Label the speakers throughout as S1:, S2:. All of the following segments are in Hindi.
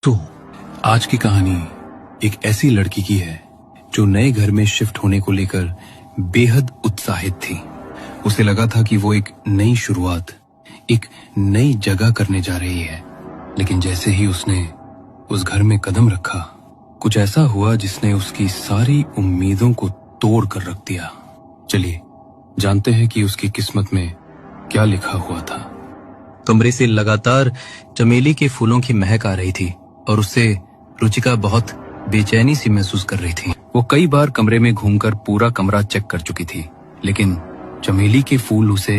S1: तो आज की कहानी एक ऐसी लड़की की है जो नए घर में शिफ्ट होने को लेकर बेहद उत्साहित थी। उसे लगा था कि वो एक नई शुरुआत, एक नई जगह करने जा रही है। लेकिन जैसे ही उसने उस घर में कदम रखा, कुछ ऐसा हुआ जिसने उसकी सारी उम्मीदों को तोड़ कर रख दिया। चलिए जानते हैं कि उसकी किस्मत में क्या लिखा हुआ था। कमरे से लगातार चमेली के फूलों की महक आ रही थी और उससे रुचिका बहुत बेचैनी सी महसूस कर रही थी। वो कई बार कमरे में घूमकर पूरा कमरा चेक कर चुकी थी, लेकिन चमेली के फूल उसे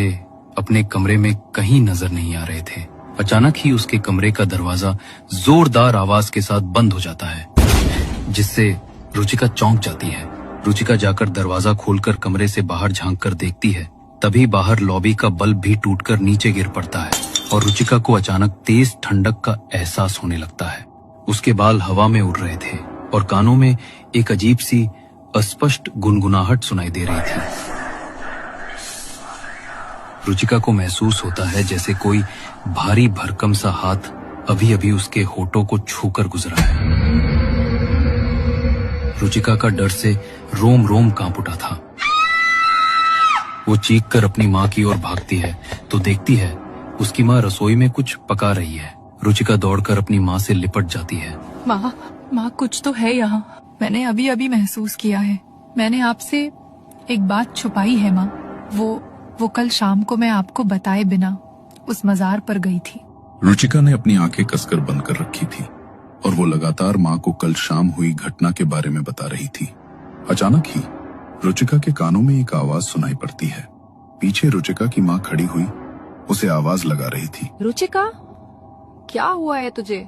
S1: अपने कमरे में कहीं नजर नहीं आ रहे थे। अचानक ही उसके कमरे का दरवाजा जोरदार आवाज के साथ बंद हो जाता है, जिससे रुचिका चौंक जाती है। रुचिका जाकर दरवाजा खोलकर कमरे से बाहर झांक कर देखती है। तभी बाहर लॉबी का बल्ब भी टूटकर नीचे गिर पड़ता है और रुचिका को अचानक तेज ठंडक का एहसास होने लगता है। उसके बाल हवा में उड़ रहे थे और कानों में एक अजीब सी अस्पष्ट गुनगुनाहट सुनाई दे रही थी। रुचिका को महसूस होता है जैसे कोई भारी भरकम सा हाथ अभी अभी उसके होठों को छूकर गुजरा है। रुचिका का डर से रोम रोम कांप उठा था। वो चीख कर अपनी माँ की ओर भागती है तो देखती है उसकी माँ रसोई में कुछ पका रही है। रुचिका दौड़कर अपनी माँ से लिपट जाती है।
S2: माँ कुछ तो है यहाँ। मैंने अभी अभी महसूस किया है। मैंने आपसे एक बात छुपाई है माँ। वो कल शाम को मैं आपको बताए बिना उस मजार पर गई थी।
S3: रुचिका ने अपनी आंखें कसकर बंद कर रखी थी और वो लगातार माँ को कल शाम हुई घटना के बारे में बता रही थी। अचानक ही रुचिका के कानों में एक आवाज सुनाई पड़ती है। पीछे रुचिका की माँ खड़ी हुई उसे आवाज लगा रही थी।
S2: रुचिका, क्या हुआ है तुझे?